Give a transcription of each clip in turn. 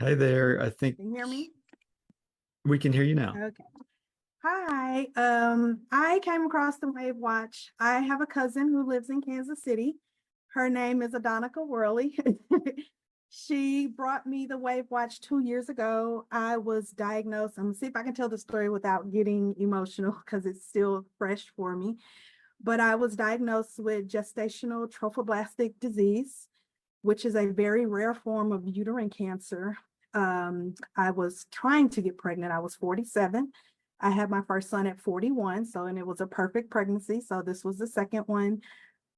Hi there. I think Can you hear me? we can hear you now. Okay. Hi. I came across the WAVwatch. I have a cousin who lives in Kansas City. Her name is Adonica Worley. She brought me the WAVwatch 2 years ago. I was diagnosed. I'm gonna see if I can tell the story without getting emotional because it's still fresh for me. But I was diagnosed with gestational trophoblastic disease, which is a very rare form of uterine cancer. I was trying to get pregnant. I was 47. I had my first son at 41, and it was a perfect pregnancy. So this was the second one.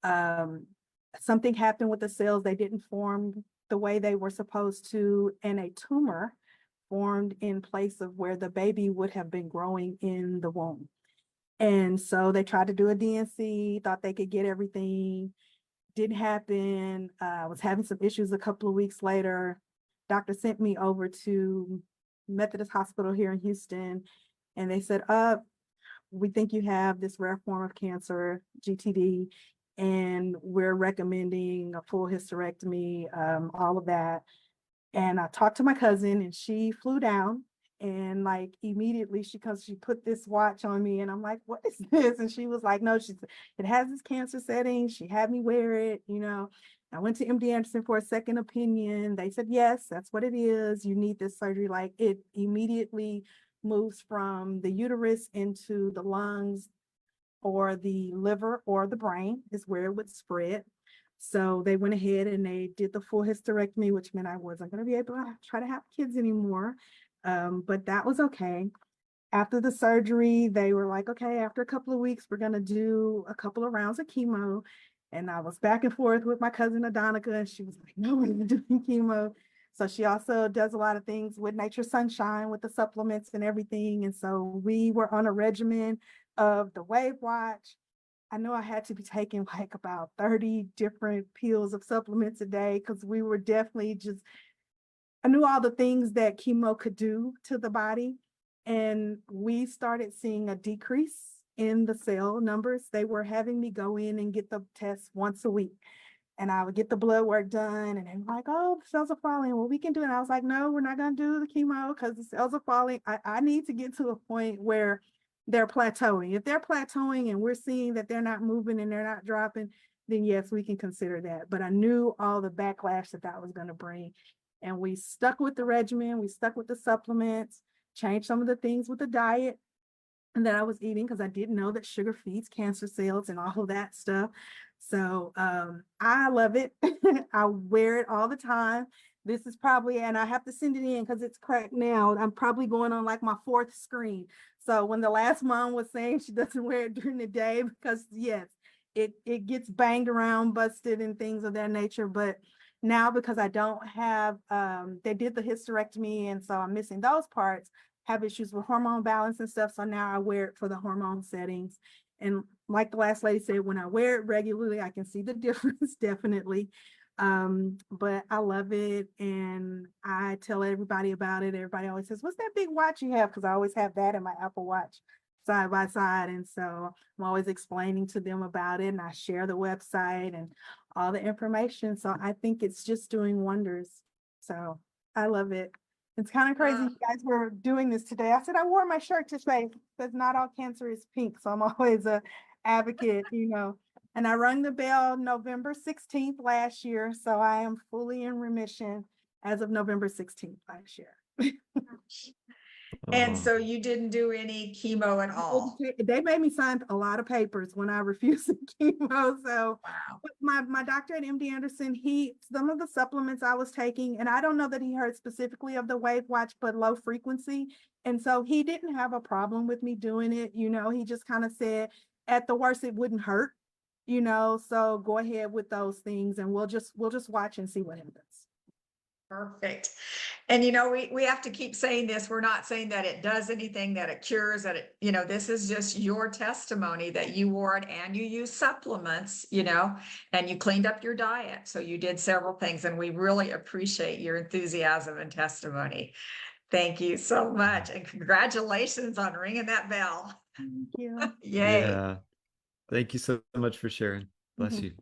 Um, Something happened with the cells. They didn't form the way they were supposed to, and a tumor formed in place of where the baby would have been growing in the womb. And so they tried to do a DNC, thought they could get everything, didn't happen. I was having some issues a couple of weeks later. Doctor sent me over to Methodist Hospital here in Houston, and they said, we think you have this rare form of cancer, GTD, and we're recommending a full hysterectomy, all of that. And I talked to my cousin and she flew down, and like immediately she put this watch on me and I'm like, what is this? And she was like, no, it has this cancer setting. She had me wear it. I went to MD Anderson for a second opinion. They said, yes, that's what it is. You need this surgery. Like it immediately moves from the uterus into the lungs or the liver or the brain is where it would spread. So they went ahead and they did the full hysterectomy, which meant I wasn't going to be able to try to have kids anymore. But that was okay. After the surgery, they were like, okay, after a couple of weeks, we're going to do a couple of rounds of chemo. And I was back and forth with my cousin Adonica, and she was like, no, we're not doing chemo. So she also does a lot of things with Nature Sunshine with the supplements and everything. And so we were on a regimen of the WAVwatch. I know I had to be taking like about 30 different pills of supplements a day because we were definitely I knew all the things that chemo could do to the body. And we started seeing a decrease in the cell numbers. They were having me go in and get the tests once a week. And I would get the blood work done. And they were like, oh, the cells are falling. Well, we can do it. And I was like, no, we're not going to do the chemo because the cells are falling. I need to get to a point where they're plateauing. If they're plateauing and we're seeing that they're not moving and they're not dropping, then yes, we can consider that. But I knew all the backlash that was going to bring. And we stuck with the regimen. We stuck with the supplements, changed some of the things with the diet and that I was eating because I didn't know that sugar feeds cancer cells and all of that stuff. So I love it. I wear it all the time. This is probably, and I have to send it in because it's cracked now. I'm probably going on like my fourth screen. So when the last mom was saying she doesn't wear it during the day, because yes, it gets banged around, busted and things of that nature. But now because I don't have, they did the hysterectomy and so I'm missing those parts, have issues with hormone balance and stuff. So now I wear it for the hormone settings. And like the last lady said, when I wear it regularly, I can see the difference definitely. But I love it and I tell everybody about it. Everybody always says, what's that big watch you have? Because I always have that in my Apple Watch side by side. And so I'm always explaining to them about it and I share the website and all the information. So I think it's just doing wonders. So I love it. It's kind of crazy you guys were doing this today. I said I wore my shirt to say that not all cancer is pink. So I'm always a advocate. And I rang the bell November 16th last year. So I am fully in remission as of November 16th last year. And so you didn't do any chemo at all? They made me sign a lot of papers when I refused the chemo. So wow. my doctor at MD Anderson, some of the supplements I was taking, and I don't know that he heard specifically of the WAVwatch, but low frequency. And so he didn't have a problem with me doing it. He just kind of said, at the worst, it wouldn't hurt, so go ahead with those things and we'll just watch and see what happens. Perfect. And we have to keep saying this. We're not saying that it does anything, that it cures, that this is just your testimony that you wore it and you use supplements, and you cleaned up your diet. So you did several things and we really appreciate your enthusiasm and testimony. Thank you so much. And congratulations on ringing that bell. Thank you. Yay. Yeah. Thank you so much for sharing. Bless you.